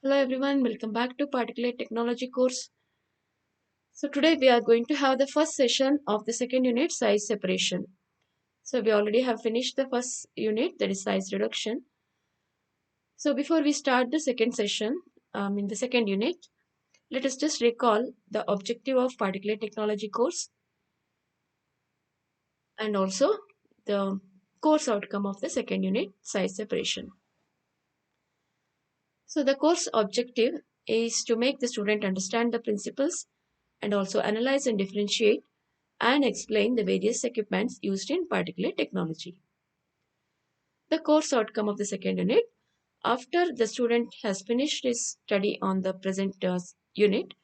Hello everyone, welcome back to Particulate Technology course. So today we are going to have the first session of the second unit, size separation. So we already have finished the first unit, that is size reduction. So before we start the second session, in the second unit, let us just recall the objective of Particulate Technology course and also the course outcome of the second unit, size separation. So the course objective is to make the student understand the principles and also analyze and differentiate and explain the various equipments used in particulate technology. The course outcome of the second unit: after the student has finished his study on the present unit,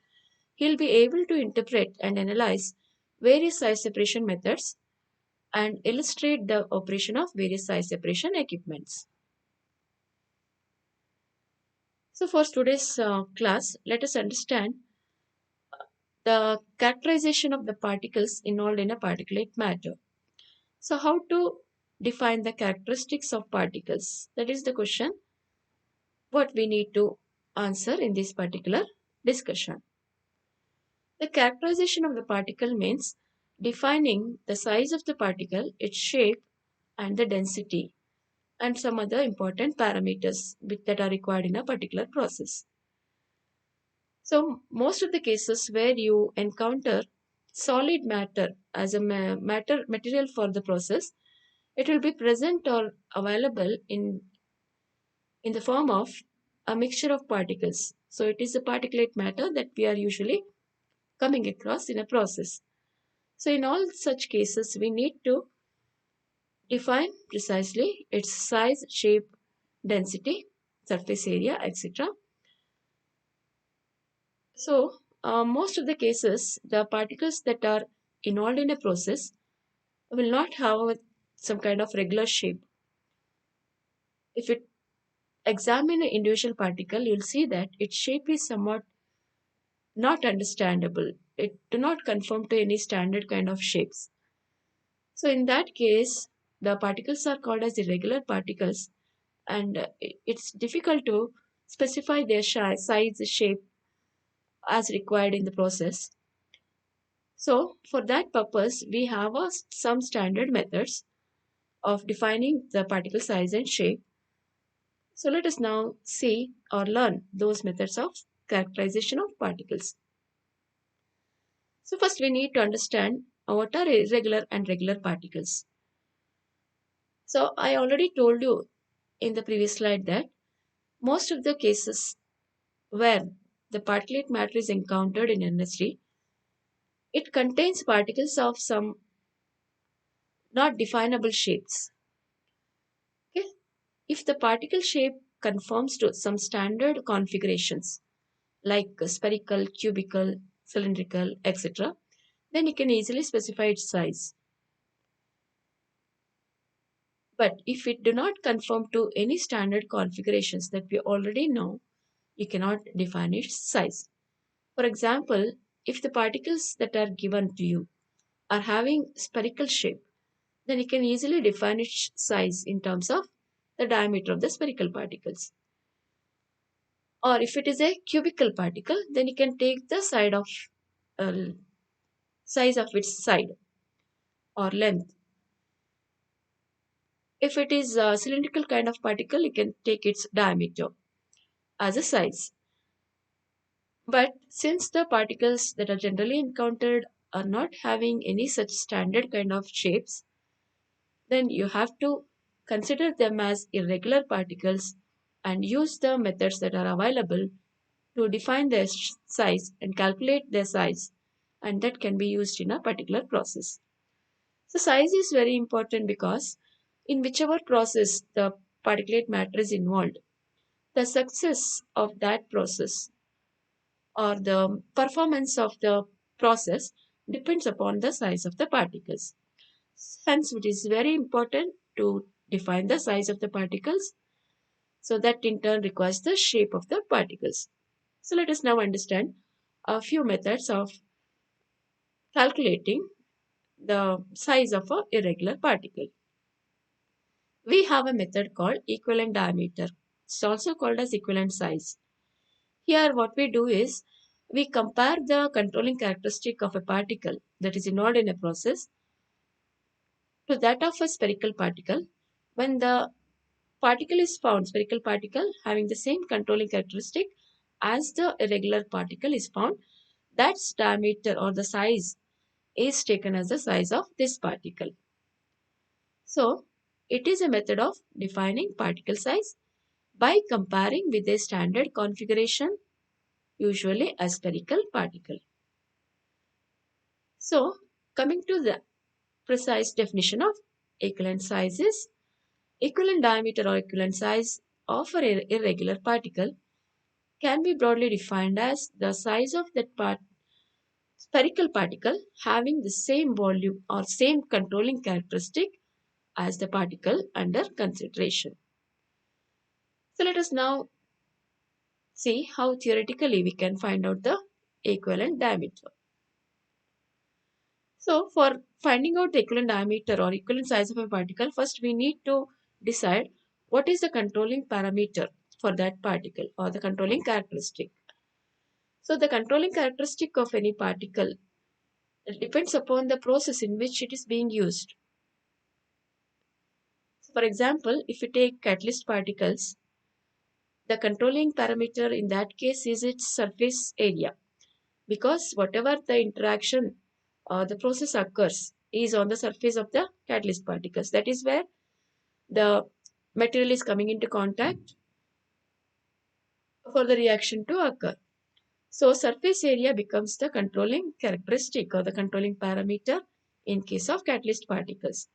he'll be able to interpret and analyze various size separation methods and illustrate the operation of various size separation equipments. So for today's class, let us understand the characterization of the particles involved in a particulate matter. So how to define the characteristics of particles? That is the question what we need to answer in this particular discussion. The characterization of the particle means defining the size of the particle, its shape, and the density, and some other important parameters that are required in a particular process. So, most of the cases where you encounter solid matter as a material for the process, it will be present or available in the form of a mixture of particles. So it is a particulate matter that we are usually coming across in a process. So in all such cases, we need to define precisely its size, shape, density, surface area, etc. So most of the cases, the particles that are involved in a process will not have some kind of regular shape. If you examine an individual particle, you'll see that its shape is somewhat not understandable. It do not conform to any standard kind of shapes. So in that case, the particles are called as irregular particles, and it's difficult to specify their size, shape as required in the process. So for that purpose, we have some standard methods of defining the particle size and shape. So let us now see or learn those methods of characterization of particles. So first we need to understand what are irregular and regular particles. So I already told you in the previous slide that most of the cases where the particulate matter is encountered in NSD, it contains particles of some not definable shapes. Okay? If the particle shape conforms to some standard configurations like spherical, cubical, cylindrical, etc., then you can easily specify its size. But if it do not conform to any standard configurations that we already know, you cannot define its size. For example, if the particles that are given to you are having spherical shape, then you can easily define its size in terms of the diameter of the spherical particles. Or if it is a cubical particle, then you can take the uh, size of its side or length. If it is a cylindrical kind of particle, you can take its diameter as a size. But since the particles that are generally encountered are not having any such standard kind of shapes, then you have to consider them as irregular particles and use the methods that are available to define their size and calculate their size, and that can be used in a particular process. So size is very important because in whichever process the particulate matter is involved, the success of that process or the performance of the process depends upon the size of the particles. Hence, it is very important to define the size of the particles, so that in turn requires the shape of the particles. So let us now understand a few methods of calculating the size of a irregular particle. We have a method called equivalent diameter. It's also called as equivalent size. Here what we do is we compare the controlling characteristic of a particle that is involved in a process to that of a spherical particle. When the particle is found, spherical particle having the same controlling characteristic as the irregular particle is found, that's diameter or the size is taken as the size of this particle. So it is a method of defining particle size by comparing with a standard configuration, usually a spherical particle. So coming to the precise definition of equivalent sizes, equivalent diameter or equivalent size of an irregular particle can be broadly defined as the size of that spherical particle having the same volume or same controlling characteristic as the particle under consideration. So let us now see how theoretically we can find out the equivalent diameter. So for finding out the equivalent diameter or equivalent size of a particle, first we need to decide what is the controlling parameter for that particle or the controlling characteristic. So the controlling characteristic of any particle depends upon the process in which it is being used. So for example, if you take catalyst particles, the controlling parameter in that case is its surface area, because whatever the interaction or the process occurs is on the surface of the catalyst particles. That is where the material is coming into contact for the reaction to occur. So surface area becomes the controlling characteristic or the controlling parameter in case of catalyst particles.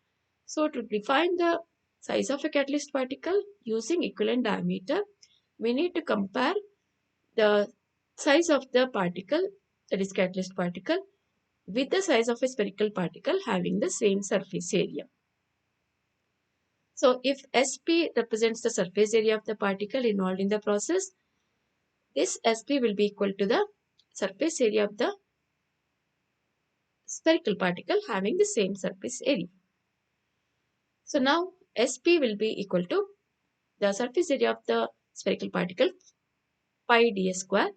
So to define the size of a catalyst particle using equivalent diameter, we need to compare the size of the particle, that is catalyst particle, with the size of a spherical particle having the same surface area. So if Sp represents the surface area of the particle involved in the process, this Sp will be equal to the surface area of the spherical particle having the same surface area. So now Sp will be equal to the surface area of the spherical particle pi ds square.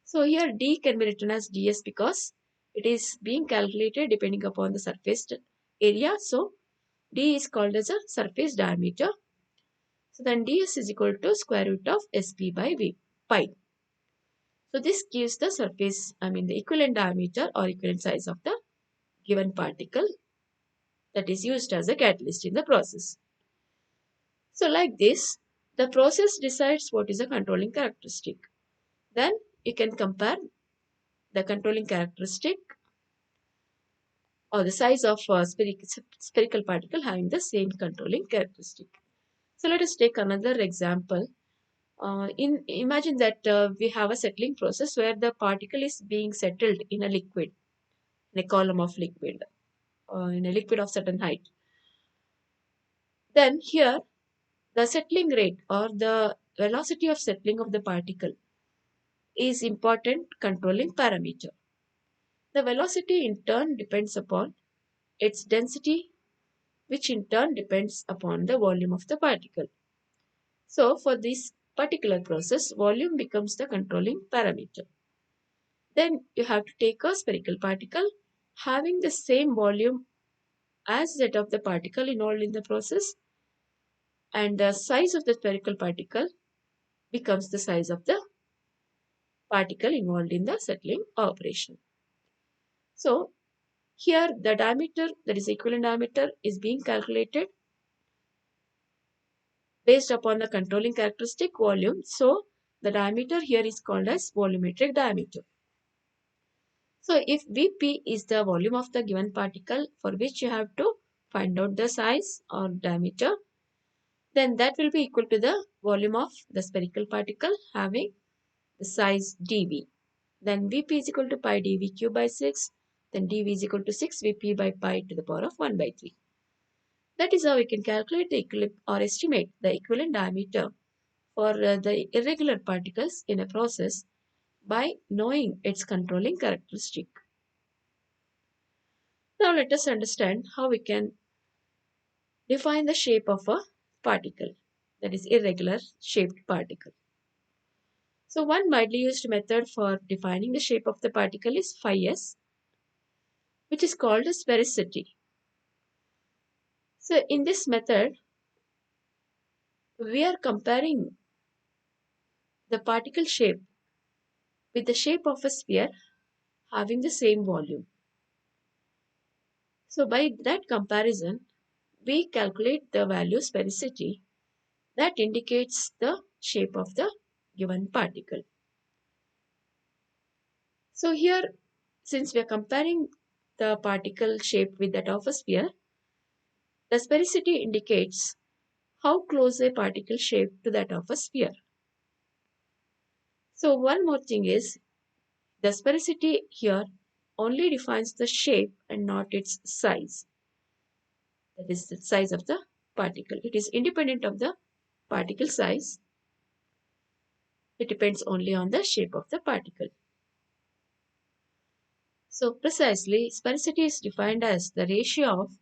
So here d can be written as ds because it is being calculated depending upon the surface area. So d is called as a surface diameter. So then ds is equal to square root of sp by v pi. So this gives the the equivalent diameter or equivalent size of the given particle that is used as a catalyst in the process. So like this, the process decides what is a controlling characteristic. Then you can compare the controlling characteristic or the size of a spherical particle having the same controlling characteristic. So let us take another example. Imagine that we have a settling process where the particle is being settled in a liquid, in a column of liquid, in a liquid of certain height. Then here the settling rate or the velocity of settling of the particle is important controlling parameter. The velocity in turn depends upon its density, which in turn depends upon the volume of the particle. So for this particular process, volume becomes the controlling parameter. Then you have to take a spherical particle having the same volume as that of the particle involved in the process, and the size of the spherical particle becomes the size of the particle involved in the settling operation. So here the diameter, that is equivalent diameter, is being calculated based upon the controlling characteristic volume. So the diameter here is called as volumetric diameter. So if Vp is the volume of the given particle for which you have to find out the size or diameter, then that will be equal to the volume of the spherical particle having the size dV. Then Vp is equal to pi dV cube by 6. Then dV is equal to 6 Vp by pi to the power of 1 by 3. That is how we can calculate the or estimate the equivalent diameter for the irregular particles in a process by knowing its controlling characteristic. Now let us understand how we can define the shape of a particle, that is irregular shaped particle. So one widely used method for defining the shape of the particle is phi s, which is called a sphericity. So in this method, we are comparing the particle shape with the shape of a sphere having the same volume. So by that comparison, we calculate the value sphericity that indicates the shape of the given particle. So here, since we are comparing the particle shape with that of a sphere, the sphericity indicates how close a particle shape to that of a sphere. So one more thing is the sphericity here only defines the shape and not its size. That is the size of the particle. It is independent of the particle size. It depends only on the shape of the particle. So precisely, sphericity is defined as the ratio of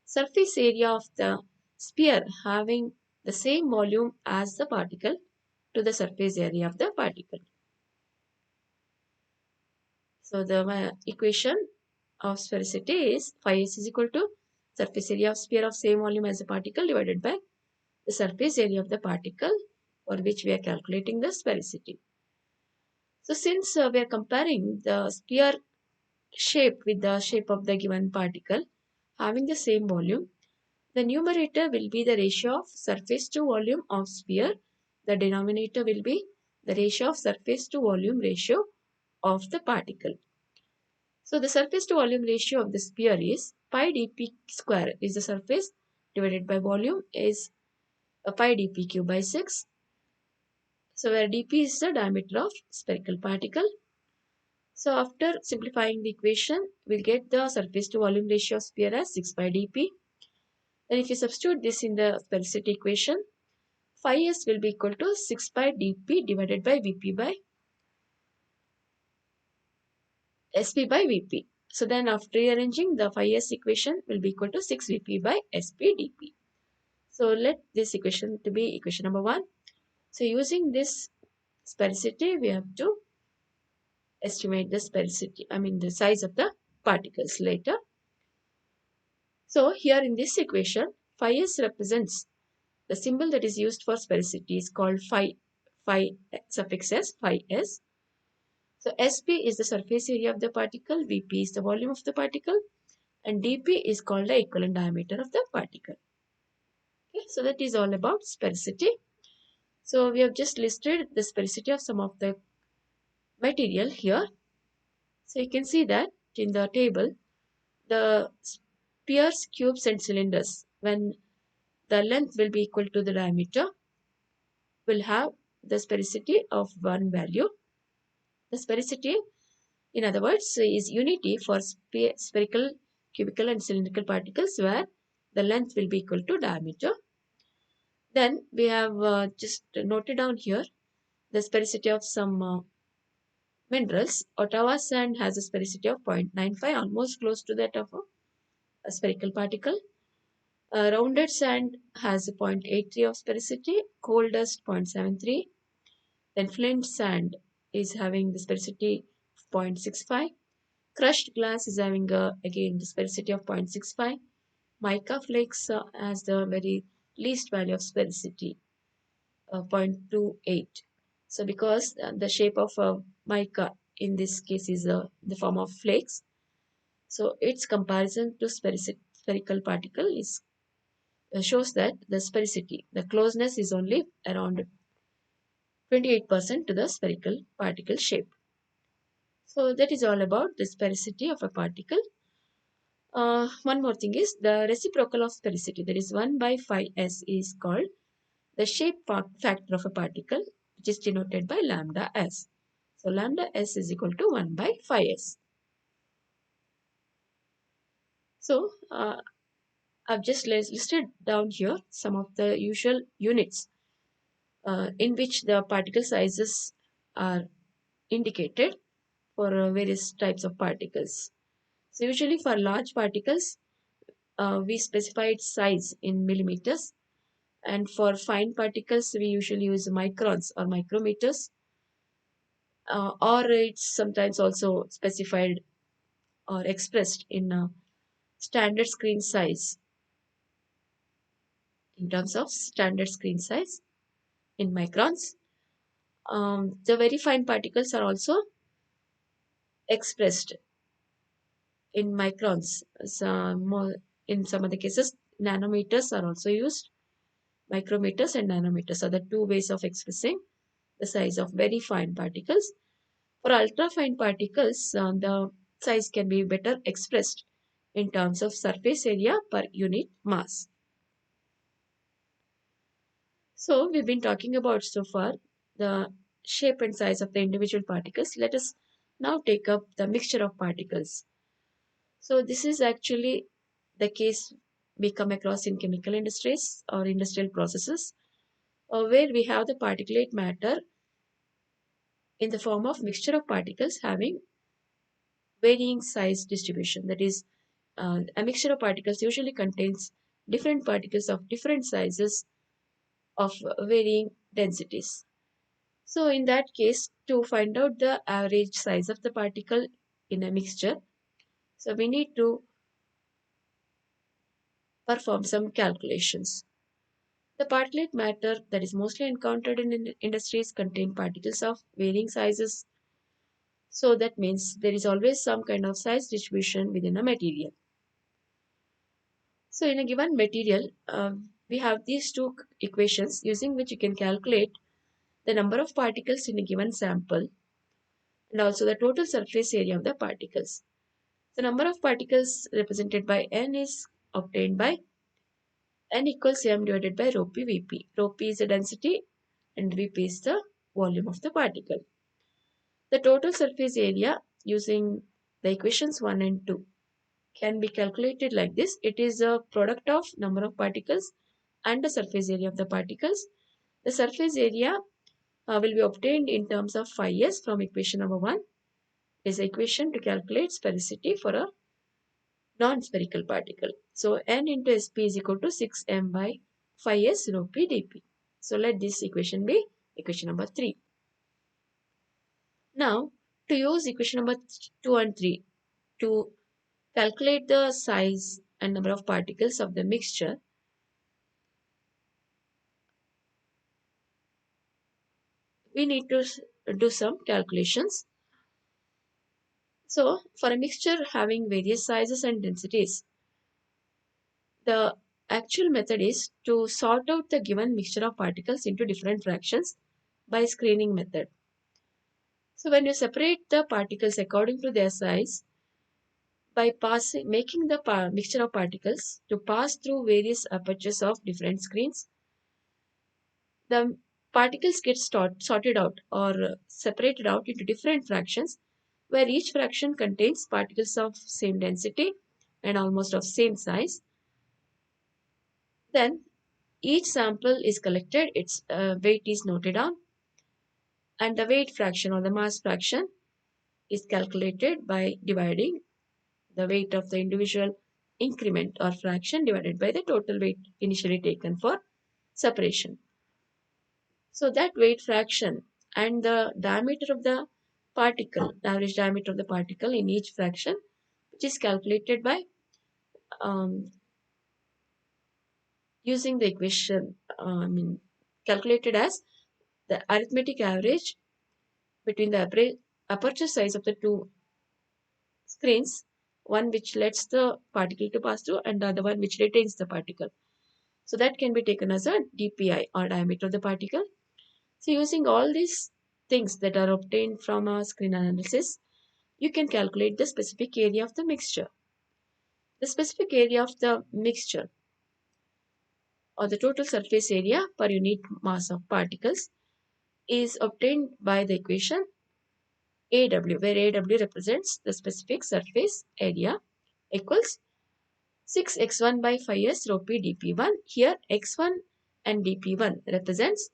surface area of the sphere having the same volume as the particle to the surface area of the particle. So the equation of sphericity is phi s is equal to surface area of sphere of same volume as the particle divided by the surface area of the particle for which we are calculating the sphericity. So since we are comparing the sphere shape with the shape of the given particle having the same volume, the numerator will be the ratio of surface to volume of sphere. The denominator will be the ratio of surface to volume ratio of the particle. So the surface to volume ratio of the sphere is pi dp square is the surface divided by volume is pi dp cube by 6. So where dp is the diameter of spherical particle. So after simplifying the equation, we'll get the surface to volume ratio of sphere as 6 pi dp. Then if you substitute this in the sphericity equation, phi s will be equal to 6 pi dp divided by vp by sp by vp. So then after rearranging, the phi s equation will be equal to 6 vp by sp dp. So let this equation to be equation number 1. So using this sphericity, we have to estimate the sphericity, the size of the particles later. So here in this equation, phi s represents the symbol that is used for sphericity is called phi suffix s, phi s. So Sp is the surface area of the particle, Vp is the volume of the particle, and dP is called the equivalent diameter of the particle. Okay, so that is all about sphericity. So we have just listed the sphericity of some of the material here. So you can see that in the table, the spheres, cubes, and cylinders, when the length will be equal to the diameter, will have the sphericity of one value. The sphericity, in other words, is unity for spherical, cubical, and cylindrical particles where the length will be equal to diameter. Then we have just noted down here the sphericity of some minerals. Ottawa sand has a sphericity of 0.95, almost close to that of a spherical particle. Rounded sand has a 0.83 of sphericity, coal dust 0.73, then flint sand is having the sphericity of 0.65, crushed glass is having again the sphericity of 0.65, mica flakes has the very least value of sphericity, 0.28. So because the shape of mica in this case is the form of flakes, so its comparison to spherical particle is shows that the sphericity, the closeness is only around 28% to the spherical particle shape. So that is all about the sphericity of a particle. One more thing is the reciprocal of sphericity, that is 1 by phi s, is called the shape factor of a particle, which is denoted by lambda s. So lambda s is equal to 1 by phi s. So I've just listed down here some of the usual units in which the particle sizes are indicated for various types of particles. So usually for large particles, we specify its size in millimeters, and for fine particles, we usually use microns or micrometers. or it's sometimes also specified or expressed in standard screen size, in terms of standard screen size in microns. The very fine particles are also expressed in microns. In some of the cases, nanometers are also used. Micrometers and nanometers are the two ways of expressing the size of very fine particles. For ultra fine particles, the size can be better expressed in terms of surface area per unit mass. So we've been talking about so far the shape and size of the individual particles. Let us now take up the mixture of particles. So this is actually the case we come across in chemical industries or industrial processes, where we have the particulate matter in the form of mixture of particles having varying size distribution. That is, a mixture of particles usually contains different particles of different sizes of varying densities. So in that case, to find out the average size of the particle in a mixture, so we need to perform some calculations. The particulate matter that is mostly encountered in industries contain particles of varying sizes. So that means there is always some kind of size distribution within a material. So in a given material, we have these two equations using which you can calculate the number of particles in a given sample and also the total surface area of the particles. The number of particles represented by n is obtained by n equals m divided by rho p vp. Rho p is the density and vp is the volume of the particle. The total surface area using the equations 1 and 2 can be calculated like this. It is a product of number of particles and the surface area of the particles. The surface area will be obtained in terms of phi s from equation number 1. Is the equation to calculate sphericity for a non-spherical particle. So n into sp is equal to 6m by phi s rho p dp. So let this equation be equation number 3. Now to use equation number 2 and 3 to calculate the size and number of particles of the mixture, we need to do some calculations. So for a mixture having various sizes and densities, the actual method is to sort out the given mixture of particles into different fractions by screening method. So when you separate the particles according to their size by making the mixture of particles to pass through various apertures of different screens, the particles get sorted out or separated out into different fractions where each fraction contains particles of same density and almost of same size. Then each sample is collected, its weight is noted down, and the weight fraction or the mass fraction is calculated by dividing the weight of the individual increment or fraction divided by the total weight initially taken for separation. So that weight fraction and the diameter of the particle, the average diameter of the particle in each fraction, which is calculated by um, using the equation, calculated as the arithmetic average between the aperture size of the two screens, one which lets the particle to pass through and the other one which retains the particle. So that can be taken as a dpi or diameter of the particle. So using all these things that are obtained from a screen analysis, you can calculate the specific area of the mixture. The specific area of the mixture or the total surface area per unit mass of particles is obtained by the equation AW, where AW represents the specific surface area equals 6x1 by 5s rho p dp1. Here x1 and dp1 represents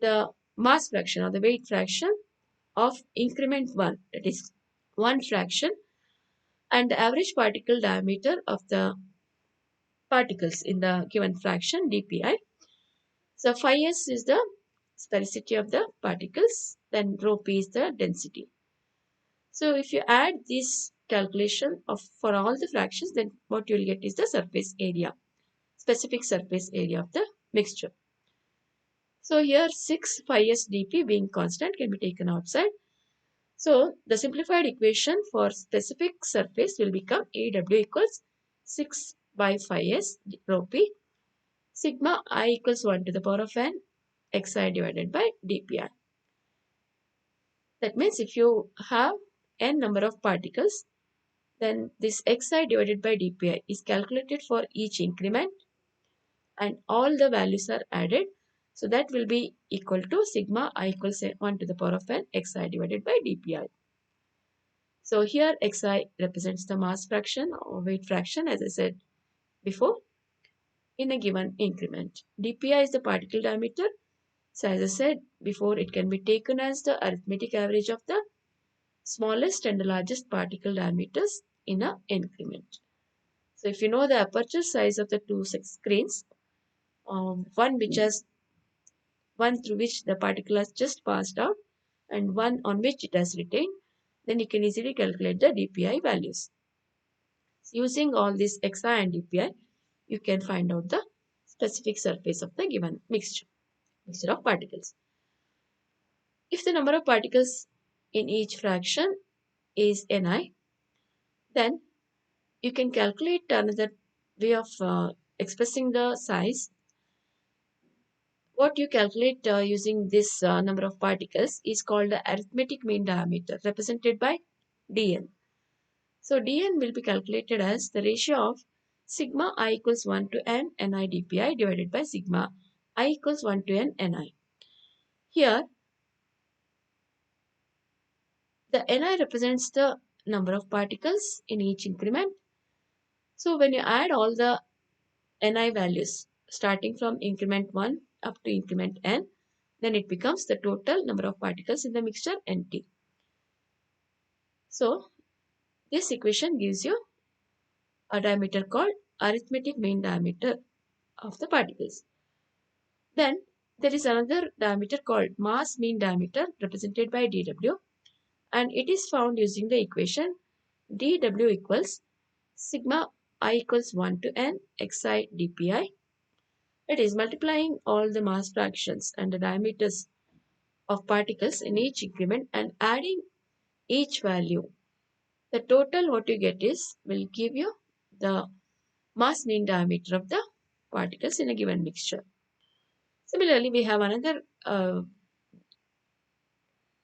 the mass fraction or the weight fraction of increment 1, that is one fraction, and the average particle diameter of the particles in the given fraction dpi. So phi s is the sphericity of the particles then rho p is the density. So if you add this calculation of for all the fractions, then what you'll get is the surface area, specific surface area of the mixture. So here 6 phi s dp being constant can be taken outside. So the simplified equation for specific surface will become AW equals 6 by phi s rho p sigma I equals 1 to the power of n xi divided by dpi. That means if you have n number of particles, then this xi divided by dpi is calculated for each increment and all the values are added. So that will be equal to sigma I equals 1 to the power of n xi divided by dpi. So here xi represents the mass fraction or weight fraction, as I said before, in a given increment. dpi is the particle diameter. So as I said before, it can be taken as the arithmetic average of the smallest and the largest particle diameters in an increment. So if you know the aperture size of the two screens, one through which the particle has just passed out and one on which it has retained, then you can easily calculate the dpi values. Using all this xi and dpi, you can find out the specific surface of the given mixture of particles. If the number of particles in each fraction is ni, then you can calculate another way of expressing the size. What you calculate using this number of particles is called the arithmetic mean diameter, represented by dn. So dn will be calculated as the ratio of sigma I equals 1 to n ni dpi divided by sigma I equals 1 to n ni. Here, the ni represents the number of particles in each increment. So when you add all the ni values starting from increment 1 up to increment n, then it becomes the total number of particles in the mixture nt. So this equation gives you a diameter called arithmetic mean diameter of the particles. Then there is another diameter called mass mean diameter, represented by dw, and it is found using the equation dw equals sigma I equals 1 to n xi dpi. It is multiplying all the mass fractions and the diameters of particles in each increment and adding each value. The total what you get is will give you the mass mean diameter of the particles in a given mixture. Similarly, we have another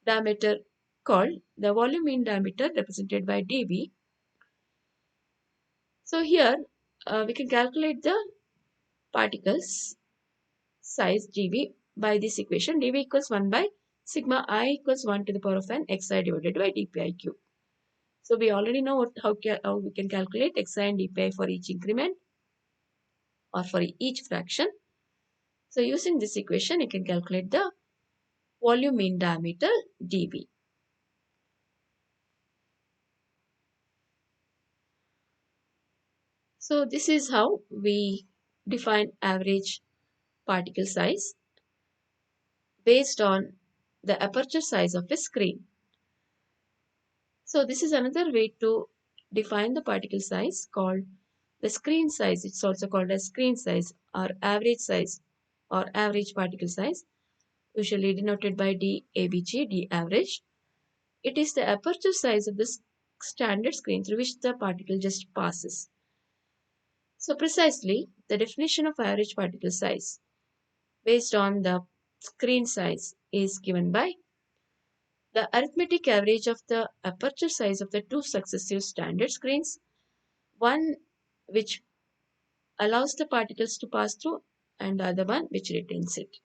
diameter called the volume mean diameter, represented by dV. So here we can calculate the particles size dV by this equation. dV equals 1 by sigma I equals 1 to the power of n xi divided by dpi cube. So we already know how we can calculate xi and dpi for each increment or for each fraction. So using this equation, you can calculate the volume mean diameter dV. So this is how we define average particle size based on the aperture size of a screen. So this is another way to define the particle size called the screen size. It's also called as screen size or average size or average particle size, usually denoted by DAVG, D average. It is the aperture size of the standard screen through which the particle just passes. So precisely, the definition of average particle size based on the screen size is given by the arithmetic average of the aperture size of the two successive standard screens, one which allows the particles to pass through and the other one which retains it.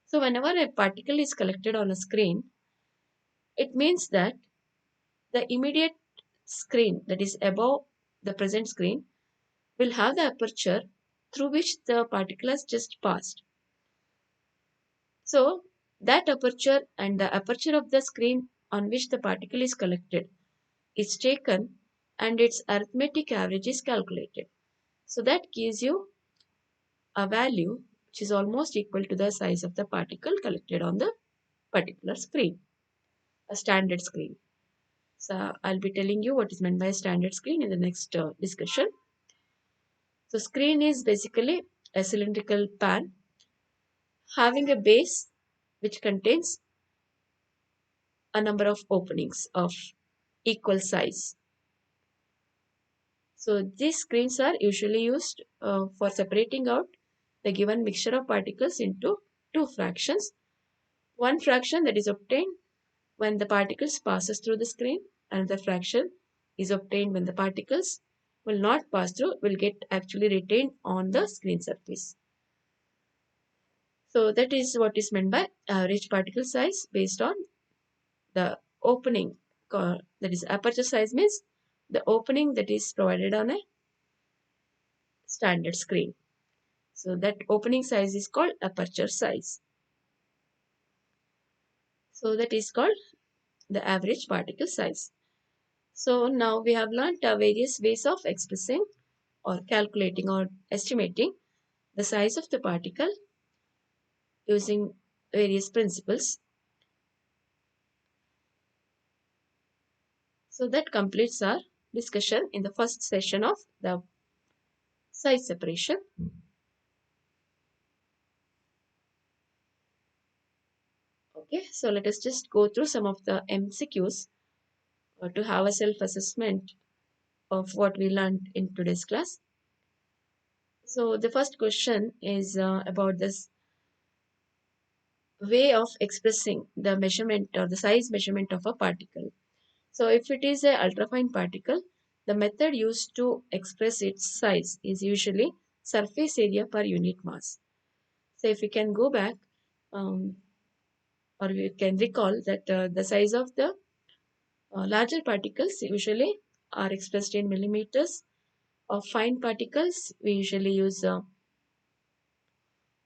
So whenever a particle is collected on a screen, it means that the immediate screen that is above the present screen will have the aperture through which the particle has just passed. So that aperture and the aperture of the screen on which the particle is collected is taken and its arithmetic average is calculated. So that gives you a value which is almost equal to the size of the particle collected on the particular screen, a standard screen. So I'll be telling you what is meant by a standard screen in the next discussion. So screen is basically a cylindrical pan having a base which contains a number of openings of equal size. So these screens are usually used for separating out the given mixture of particles into two fractions. One fraction that is obtained when the particles passes through the screen, and the fraction is obtained when the particles will not pass through, will get actually retained on the screen surface. So that is what is meant by average particle size based on the opening. That is aperture size means the opening that is provided on a standard screen. So that opening size is called aperture size. So that is called the average particle size. So now we have learnt various ways of expressing or calculating or estimating the size of the particle using various principles. So that completes our discussion in the first session of the size separation. Okay, so let us just go through some of the MCQs to have a self-assessment of what we learned in today's class. So the first question is about this way of expressing the measurement or the size measurement of a particle. So if it is a ultrafine particle, the method used to express its size is usually surface area per unit mass. So if we can go back um, or we can recall that the size of the larger particles usually are expressed in millimeters. Of fine particles, we usually use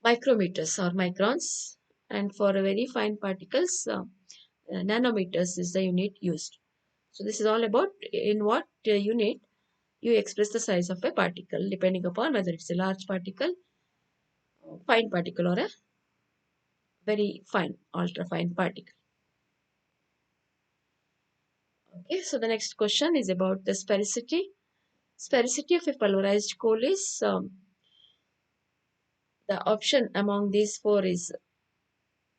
micrometers or microns, and for very fine particles, nanometers is the unit used. So this is all about in what unit you express the size of a particle depending upon whether it's a large particle, fine particle, or a very fine, ultra fine particle. Okay, so the next question is about the sphericity. Sphericity of a pulverized coal is the option among these four is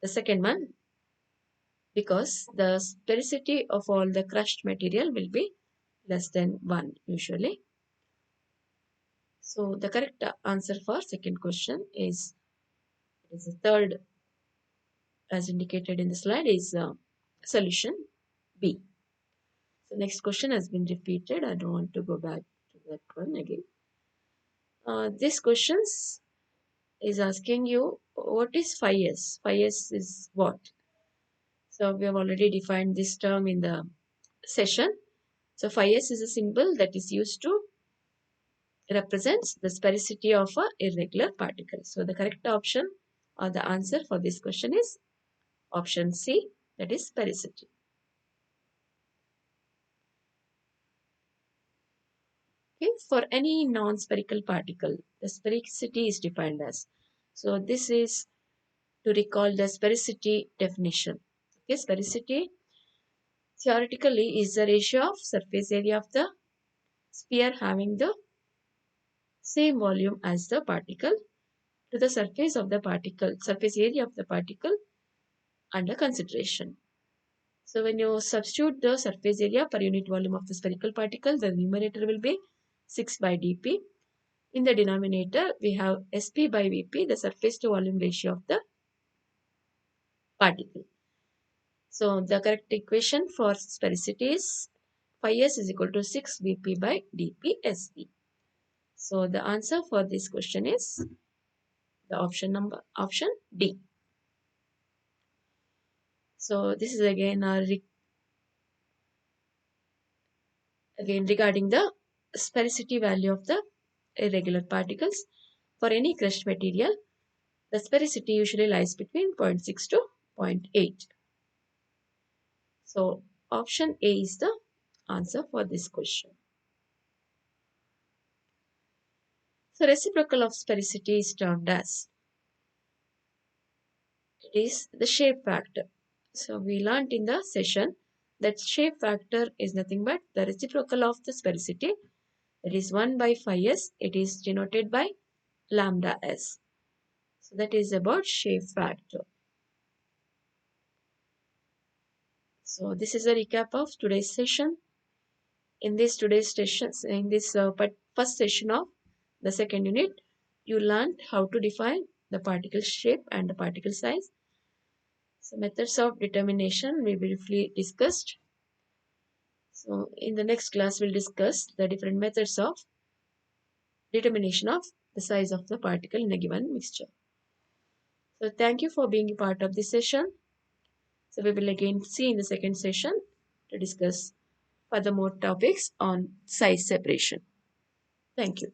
the second one, because the sphericity of all the crushed material will be less than 1 usually. So the correct answer for second question is the third as indicated in the slide is solution B. So next question has been repeated. I don't want to go back to that one again. This questions is asking you what is 5S? 5S is what? So we have already defined this term in the session. So 5S is a symbol that is used to represents the sphericity of a irregular particle. So the correct option or the answer for this question is option C, that is sphericity. Okay, for any non-spherical particle, the sphericity is defined as. So this is to recall the sphericity definition. Okay, sphericity theoretically is the ratio of surface area of the sphere having the same volume as the particle to the surface of the particle, surface area of the particle under consideration. So when you substitute the surface area per unit volume of the spherical particle, the numerator will be 6 by dp. In the denominator, we have Sp by Vp, the surface to volume ratio of the particle. So the correct equation for sphericity is phi s is equal to 6 Vp by dp Sp. So the answer for this question is the option D. So this is again again regarding the sphericity value of the irregular particles. For any crushed material, the sphericity usually lies between zero point 0.6 to zero point 0.8. So option A is the answer for this question. So reciprocal of sphericity is termed as, it is the shape factor. So we learned in the session that shape factor is nothing but the reciprocal of the sphericity. That is 1 by phi s. It is denoted by lambda s. So that is about shape factor. So this is a recap of today's session. In this today's session, in this first session of the second unit, you learned how to define the particle shape and the particle size. So methods of determination we briefly discussed. So in the next class, we'll discuss the different methods of determination of the size of the particle in a given mixture. So thank you for being a part of this session. So we will again see in the second session to discuss further more topics on size separation. Thank you.